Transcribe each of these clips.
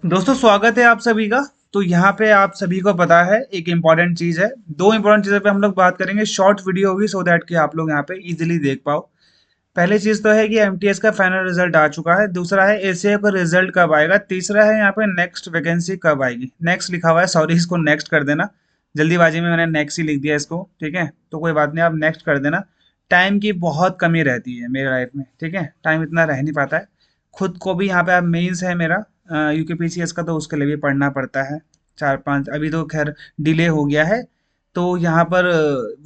दोस्तों स्वागत है आप सभी का। तो यहाँ पे आप सभी को पता है एक इम्पॉर्टेंट चीज़ है। दो इम्पॉर्टेंट चीज़ों पे हम लोग बात करेंगे। शॉर्ट वीडियो होगी सो दैट कि आप लोग यहाँ पे इजीली देख पाओ। पहली चीज़ तो है कि एमटीएस का फाइनल रिजल्ट आ चुका है। दूसरा है एसीए का रिजल्ट कब आएगा। तीसरा है यहाँ पे नेक्स्ट वैकेंसी कब आएगी। नेक्स्ट लिखा हुआ है, सॉरी इसको नेक्स्ट कर देना। जल्दीबाजी में मैंने नेक्स्ट ही लिख दिया इसको, ठीक है। तो कोई बात नहीं, आप नेक्स्ट कर देना। टाइम की बहुत कमी रहती है मेरे लाइफ में, ठीक है। टाइम इतना रह नहीं पाता है। खुद को भी यहाँ पे अब मेंस है मेरा यूकेपीसीएस का, तो उसके लिए भी पढ़ना पड़ता है। चार पांच अभी तो खैर डिले हो गया है। तो यहाँ पर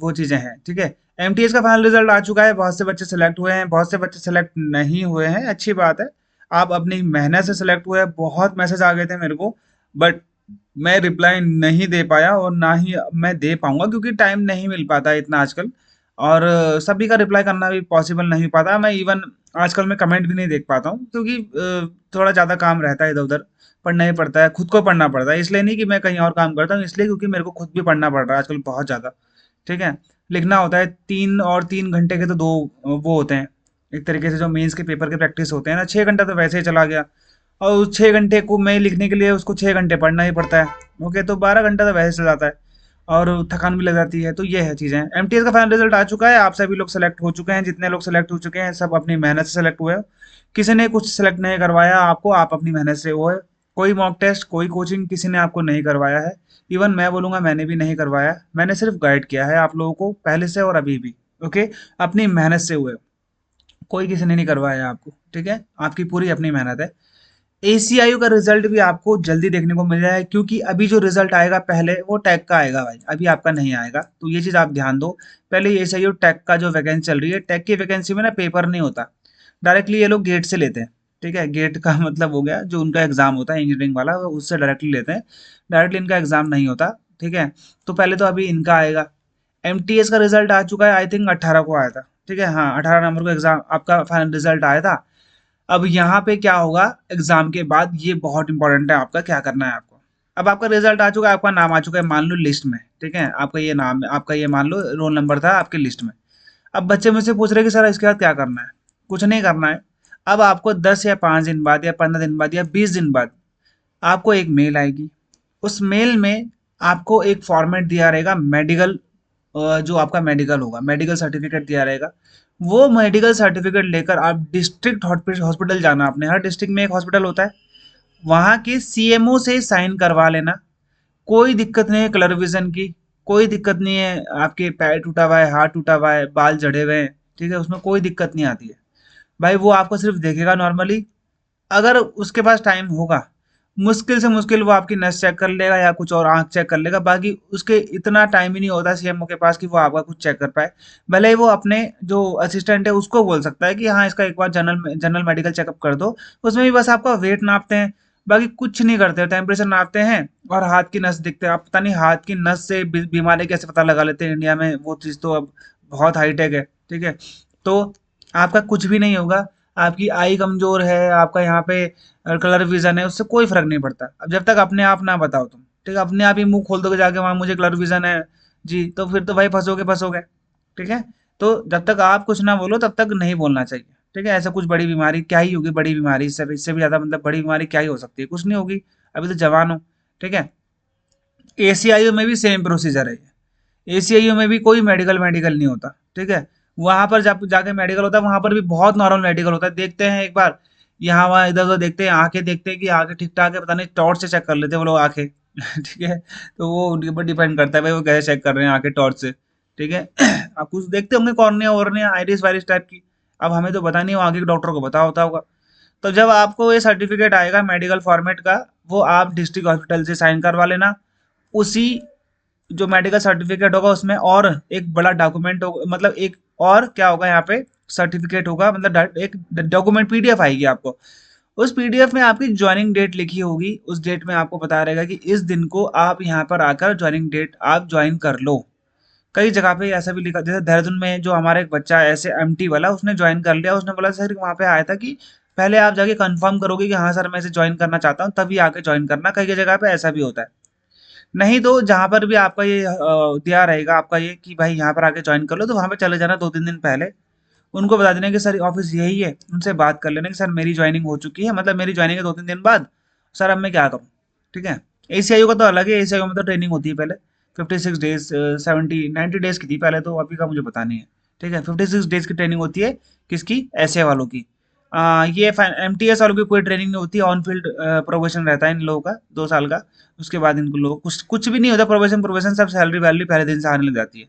वो चीज़ें हैं, ठीक है। एमटीएस का फाइनल रिजल्ट आ चुका है। बहुत से बच्चे सेलेक्ट हुए हैं, बहुत से बच्चे सेलेक्ट नहीं हुए हैं, अच्छी बात है। आप अपनी मेहनत से सेलेक्ट हुए हैं। बहुत मैसेज आ गए थे मेरे को, बट मैं रिप्लाई नहीं दे पाया और ना ही मैं दे पाऊंगा क्योंकि टाइम नहीं मिल पाता है इतना आजकल। और सभी का रिप्लाई करना भी पॉसिबल नहीं पाता। मैं इवन आजकल मैं कमेंट भी नहीं देख पाता हूँ क्योंकि थोड़ा ज़्यादा काम रहता है इधर उधर। पढ़ना ही पड़ता है, खुद को पढ़ना पड़ता है। इसलिए नहीं कि मैं कहीं और काम करता हूँ, इसलिए क्योंकि मेरे को खुद भी पढ़ना पड़ रहा है आजकल बहुत ज़्यादा, ठीक है। लिखना होता है 3 घंटे के तो दो वो होते हैं। एक तरीके से जो मेंस के पेपर के प्रैक्टिस होते हैं ना, 6 घंटा तो वैसे ही चला गया। और उस 6 घंटे को मैं लिखने के लिए उसको 6 घंटे पढ़ना ही पड़ता है। ओके, तो 12 घंटा तो वैसे चल जाता है और थकान भी लग जाती है। तो ये है चीज़ें। एमटीएस का फाइनल रिजल्ट आ चुका है। आप सभी लोग सेलेक्ट हो चुके हैं। जितने लोग सेलेक्ट हो चुके हैं सब अपनी मेहनत से सेलेक्ट हुए हैं। किसी ने कुछ सेलेक्ट नहीं करवाया आपको, आप अपनी मेहनत से वो है। कोई मॉक टेस्ट, कोई कोचिंग किसी ने आपको नहीं करवाया है। इवन मैं बोलूँगा मैंने भी नहीं करवाया। मैंने सिर्फ गाइड किया है आप लोगों को पहले से और अभी भी। ओके, अपनी मेहनत से हुए। कोई किसी ने नहीं करवाया आपको, ठीक है। आपकी पूरी अपनी मेहनत है। एसीआईयू का रिजल्ट भी आपको जल्दी देखने को मिल जाएगा क्योंकि अभी जो रिजल्ट आएगा पहले वो टैग का आएगा भाई, अभी आपका नहीं आएगा। तो ये चीज़ आप ध्यान दो। पहले एसीआईयू टैग का जो वैकेंसी चल रही है, टैग की वैकेंसी में ना पेपर नहीं होता। डायरेक्टली ये लोग गेट से लेते हैं, ठीक है। गेट का मतलब हो गया जो उनका एग्जाम होता है इंजीनियरिंग वाला, वो उससे डायरेक्टली लेते हैं। डायरेक्टली इनका एग्जाम नहीं होता, ठीक है। तो पहले तो अभी इनका आएगा। एमटीएस का रिजल्ट आ चुका है, आई थिंक 18 को आया था, ठीक है। हाँ, 18 नंबर को एग्जाम आपका फाइनल रिजल्ट आया था। अब यहाँ पे क्या होगा एग्जाम के बाद, ये बहुत इंपॉर्टेंट है आपका क्या करना है आपको। अब आपका रिजल्ट आ चुका है, आपका नाम आ चुका है मान लो लिस्ट में, ठीक है। आपका ये नाम, आपका ये मान लो रोल नंबर था आपके लिस्ट में। अब बच्चे मुझसे पूछ रहे हैं कि सर इसके बाद क्या करना है। कुछ नहीं करना है। अब आपको 10 या 5 दिन बाद या 15 दिन बाद या 20 दिन बाद आपको एक मेल आएगी। उस मेल में आपको एक फॉर्मेट दिया रहेगा मेडिकल, जो आपका मेडिकल होगा, मेडिकल सर्टिफिकेट दिया रहेगा। वो मेडिकल सर्टिफिकेट लेकर आप डिस्ट्रिक्ट हॉस्पिटल जाना। अपने हर डिस्ट्रिक्ट में एक हॉस्पिटल होता है, वहाँ के सीएमओ से साइन करवा लेना। कोई दिक्कत नहीं है कलर विजन की, कोई दिक्कत नहीं है। आपके पैर टूटा हुआ है, हाथ टूटा हुआ है, बाल जड़े हुए हैं, ठीक है, उसमें कोई दिक्कत नहीं आती है। भाई वो आपको सिर्फ देखेगा नॉर्मली। अगर उसके पास टाइम होगा, मुश्किल से मुश्किल वो आपकी नस चेक कर लेगा या कुछ और आंख चेक कर लेगा। बाकी उसके इतना टाइम ही नहीं होता सीएमओ के पास कि वो आपका कुछ चेक कर पाए। भले ही वो अपने जो असिस्टेंट है उसको बोल सकता है कि हाँ इसका एक बार जनरल जनरल मेडिकल चेकअप कर दो। उसमें भी बस आपका वेट नापते हैं, बाकी कुछ नहीं करते। टेम्परेचर नापते हैं और हाथ की नस दिखते हैं। आप पता नहीं हाथ की नस से बीमारी कैसे पता लगा लेते हैं इंडिया में, वो चीज़ तो अब बहुत हाईटेक है, ठीक है। तो आपका कुछ भी नहीं होगा। आपकी आई कमजोर है, आपका यहाँ पे कलर विजन है, उससे कोई फर्क नहीं पड़ता। अब जब तक अपने आप ना बताओ तुम, ठीक है, अपने आप ही मुंह खोल दोगे जाके वहां मुझे कलर विजन है जी, तो फिर तो भाई फंसोगे फंसोगे, ठीक है। तो जब तक आप कुछ ना बोलो तब तक नहीं बोलना चाहिए, ठीक है। ऐसा कुछ बड़ी बीमारी क्या ही होगी, बड़ी बीमारी इससे भी ज्यादा मतलब बड़ी बीमारी क्या ही हो सकती है, कुछ नहीं होगी। अभी तो जवान हो, ठीक है। एसीआईयू में भी सेम प्रोसीजर है। एसीआईयू में भी कोई मेडिकल मेडिकल नहीं होता, ठीक है। वहां पर जब जाके मेडिकल होता है वहां पर भी बहुत नॉर्मल मेडिकल होता है। देखते हैं एक बार यहाँ वहाँ इधर उधर, देखते हैं आंखें, देखते हैं कि आंखें ठीक ठाक है, पता नहीं टॉर्च से चेक कर लेते हैं वो लोग आंखें ठीक है। तो वो उनके ऊपर डिपेंड करता है भाई वो कैसे चेक कर रहे हैं आंखें टॉर्च से, ठीक है आप कुछ देखते होंगे कॉर्निया वॉर्निया आइरिस वायरिस टाइप की। अब हमें तो पता नहीं, वो आगे के डॉक्टर को पता होता होगा। तो जब आपको ये सर्टिफिकेट आएगा मेडिकल फॉर्मेट का, वो आप डिस्ट्रिक्ट हॉस्पिटल से साइन करवा लेना। उसी जो मेडिकल सर्टिफिकेट होगा उसमें और एक बड़ा डॉक्यूमेंट होगा, मतलब एक और क्या होगा यहाँ पे सर्टिफिकेट होगा, मतलब एक डॉक्यूमेंट पीडीएफ आएगी आपको। उस पीडीएफ में आपकी ज्वाइनिंग डेट लिखी होगी। उस डेट में आपको बता रहेगा कि इस दिन को आप यहाँ पर आकर ज्वाइनिंग डेट आप ज्वाइन कर लो। कई जगह पे ऐसा भी लिखा, जैसे देहरादून में जो हमारा एक बच्चा है ऐसे एमटी वाला, उसने ज्वाइन कर लिया। उसने बोला सर वहाँ पे आया था कि पहले आप जाके कंफर्म करोगे कि हाँ सर मैं इसे ज्वाइन करना चाहता हूँ तभी आके ज्वाइन करना। कई कई जगह पे ऐसा भी होता है। नहीं तो जहाँ पर भी आपका ये दिया रहेगा आपका ये कि भाई यहाँ पर आके ज्वाइन कर लो, तो वहाँ पे चले जाना 2-3 दिन पहले। उनको बता देना कि सर ऑफिस यही है, उनसे बात कर लेना कि सर मेरी ज्वाइनिंग हो चुकी है, मतलब मेरी ज्वाइनिंग है 2-3 दिन बाद। सर अब मैं क्या करूँ, ठीक है। ACIO का तो अलग है, ACIO में तो ट्रेनिंग होती है पहले 56 डेज, 70 90 डेज की थी पहले, तो अभी का मुझे पता नहीं है, ठीक है। 56 डेज की ट्रेनिंग होती है किसकी, ऐसे वालों की। ये MTS वालों की कोई ट्रेनिंग नहीं होती, ऑन फील्ड प्रोबेशन रहता है इन लोगों का 2 साल का। उसके बाद इनको लोग कुछ कुछ भी नहीं होता, प्रोबेशन प्रोबेशन सब सैलरी वैलरी पहले दिन से आने लग जाती है,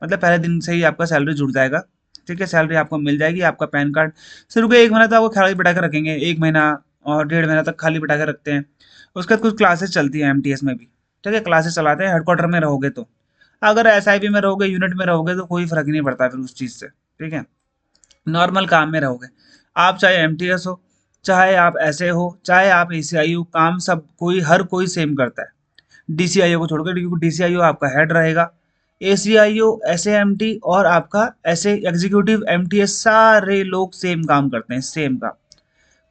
मतलब पहले दिन से ही आपका सैलरी जुड़ जाएगा, ठीक है। सैलरी आपको मिल जाएगी, आपका पैन कार्ड सिर्फ के 1 महीना तो आपको खाली बिठा के रखेंगे, 1 महीना और 1.5 महीना तक खाली बिठा के रखते हैं। उसके बाद कुछ क्लासेस चलती है MTS में भी, ठीक है, क्लासेस चलाते हैं हेडक्वार्टर में रहोगे तो। अगर SIP में रहोगे, यूनिट में रहोगे तो कोई फर्क नहीं पड़ता फिर उस चीज़ से, ठीक है। नॉर्मल काम में रहोगे, आप चाहे MTS हो, चाहे आप ऐसे हो, चाहे आप ACI हो, काम सब कोई हर कोई सेम करता है, DCIO को छोड़कर, क्योंकि DCIO आपका हेड रहेगा। ACIO, SAMT और आपका ऐसे एग्जीक्यूटिव MTS सारे लोग सेम काम करते हैं, सेम काम,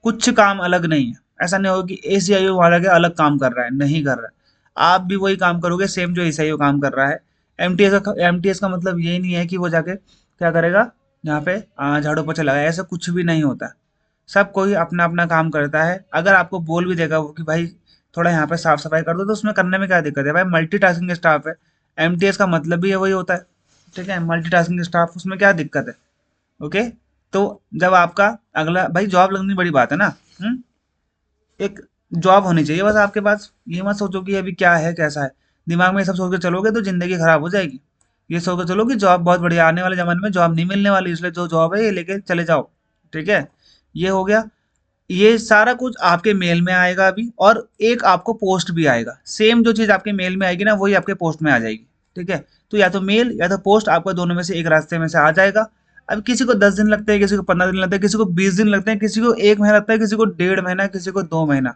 कुछ काम अलग नहीं है। ऐसा नहीं होगा कि ACIO वाला के अलग काम कर रहा है, नहीं कर रहा है, आप भी वही काम करोगे सेम जो ACIO काम कर रहा है। MTS का मतलब यही नहीं है कि वो जाके क्या करेगा, यहाँ पे झाड़ू पोछा लगाए, ऐसा कुछ भी नहीं होता। सब कोई अपना अपना काम करता है। अगर आपको बोल भी देगा वो कि भाई थोड़ा यहाँ पे साफ सफाई कर दो, तो उसमें करने में क्या दिक्कत है भाई, मल्टीटास्किंग स्टाफ है। MTS का मतलब भी है वही होता है, ठीक है, मल्टीटास्किंग स्टाफ, उसमें क्या दिक्कत है। ओके, तो जब आपका अगला भाई जॉब लगनी बड़ी बात है ना। हम्म एक जॉब होनी चाहिए बस आपके पास, ये मत सोचो कि अभी क्या है कैसा है, दिमाग में ये सब सोच के चलोगे तो जिंदगी खराब हो जाएगी। ये सोच के चलो कि जॉब बहुत बढ़िया, आने वाले जमाने में जॉब नहीं मिलने वाली, इसलिए जो जॉब है ये लेके चले जाओ, ठीक है। ये हो गया, ये सारा कुछ आपके मेल में आएगा अभी, और एक आपको पोस्ट भी आएगा, सेम जो चीज़ आपके मेल में आएगी ना वही आपके पोस्ट में आ जाएगी, ठीक है। तो या तो मेल या तो पोस्ट, आपको दोनों में से एक रास्ते में से आ जाएगा। अब किसी को 10 दिन लगते हैं, किसी को 15 दिन लगते हैं, किसी को 20 दिन लगते हैं, किसी को 1 महीना लगता है, किसी को 1.5 महीना, किसी को 2 महीना,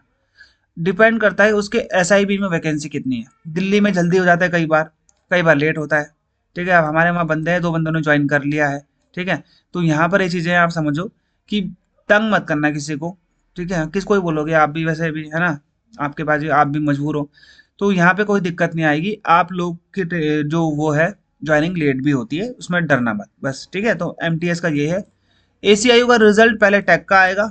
डिपेंड करता है उसके SIB में वैकेंसी कितनी है। दिल्ली में जल्दी हो जाता है कई बार लेट होता है, ठीक है। अब हमारे वहाँ बंदे हैं, 2 बंदों ने ज्वाइन कर लिया है, ठीक है। तो यहाँ पर ये चीज़ें आप समझो कि तंग मत करना किसी को, ठीक है। किसको ही बोलोगे, आप भी वैसे भी है ना, आपके पास आप भी मजबूर हो, तो यहाँ पे कोई दिक्कत नहीं आएगी। आप लोग की जो वो है ज्वाइनिंग लेट भी होती है, उसमें डरना मत बस, ठीक है। तो MTS का ये है। ACIO का रिजल्ट पहले टेक का आएगा,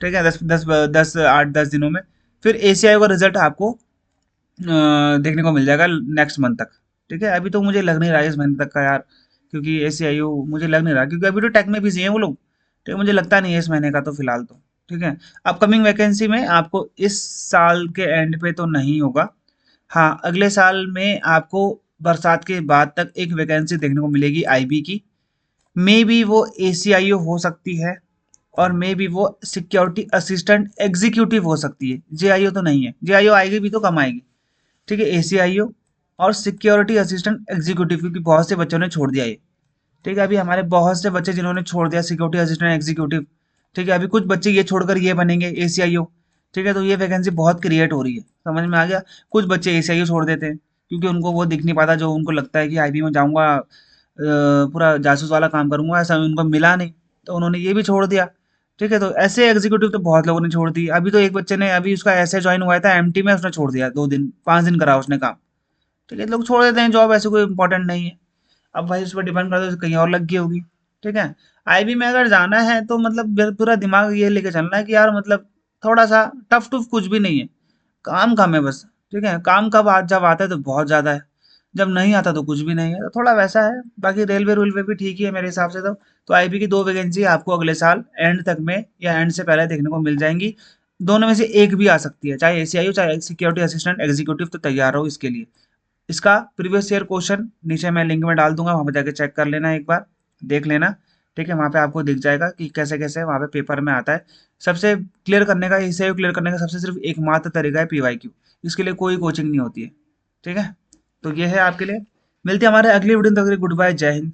ठीक है, 8 10 दिनों में। फिर ACIO का रिजल्ट आपको देखने को मिल जाएगा नेक्स्ट मंथ तक, ठीक है। अभी तो मुझे लग नहीं रहा है इस महीने तक का यार, क्योंकि ACIO मुझे लग नहीं रहा, क्योंकि अभी तो टेक में बिजी हैं वो लोग, ठीक है। मुझे लगता नहीं है इस महीने का तो फिलहाल तो, ठीक है। अपकमिंग वैकेंसी में आपको इस साल के एंड पे तो नहीं होगा, हाँ अगले साल में आपको बरसात के बाद तक एक वैकेंसी देखने को मिलेगी IB की। मे बी वो ACIO हो सकती है, और मे बी वो सिक्योरिटी असिस्टेंट एग्जीक्यूटिव हो सकती है, JIO तो नहीं है, JIO आएगी भी तो कम आएगी, ठीक है। ACIO और सिक्योरिटी असिस्टेंट एग्जीक्यूटिव, क्योंकि बहुत से बच्चों ने छोड़ दिया ये, ठीक है। अभी हमारे बहुत से बच्चे जिन्होंने छोड़ दिया सिक्योरिटी असिस्टेंट एग्जीक्यूटिव, ठीक है। अभी कुछ बच्चे ये छोड़कर ये बनेंगे ACIO, ठीक है। तो ये वैकेंसी बहुत क्रिएट हो रही है, समझ में आ गया। कुछ बच्चे ACIO छोड़ देते हैं क्योंकि उनको वो दिख नहीं पाता, जो उनको लगता है कि IB में जाऊंगा, पूरा जासूस वाला काम करूंगा, ऐसा उनको मिला नहीं, तो उन्होंने ये भी छोड़ दिया, ठीक है। तो ऐसे एग्जीक्यूटिव तो बहुत लोगों ने छोड़ दी। अभी तो एक बच्चे ने, अभी उसका ऐसे ज्वाइन हुआ था MT में, उसने छोड़ दिया, 2 दिन 5 दिन करा उसने काम, ठीक है। लोग छोड़ देते हैं जॉब, ऐसे कोई इंपॉर्टेंट नहीं है। अब भाई उस पर डिपेंड करता है कहीं और लग गई होगी, ठीक है। IB में अगर जाना है तो मतलब पूरा दिमाग ये लेके चलना है कि यार मतलब थोड़ा सा टफ टुफ कुछ भी नहीं है, काम कम है बस, ठीक है। काम कब जब आता है तो बहुत ज़्यादा है, जब नहीं आता तो कुछ भी नहीं है, तो थोड़ा वैसा है। बाकी रेलवे रूलवे भी ठीक ही है मेरे हिसाब से तो IB की 2 वैकेंसी आपको अगले साल एंड तक में या एंड से पहले देखने को मिल जाएंगी। दोनों में से एक भी आ सकती है, चाहे ACIO चाहे सिक्योरिटी असिस्टेंट एग्जीक्यूटिव, तो तैयार हो इसके लिए। इसका प्रीवियस ईयर क्वेश्चन नीचे मैं लिंक में डाल दूंगा, वहाँ पे जाके चेक कर लेना, एक बार देख लेना, ठीक है। वहाँ पे आपको दिख जाएगा कि कैसे कैसे वहाँ पे पेपर में आता है। सबसे क्लियर करने का, इसे क्लियर करने का सबसे सिर्फ एकमात्र तरीका है PYQ, इसके लिए कोई कोचिंग नहीं होती है, ठीक है। तो ये है आपके लिए, मिलते हैं हमारे अगली वीडियो में, तक के लिए गुड बाय, जय हिंद।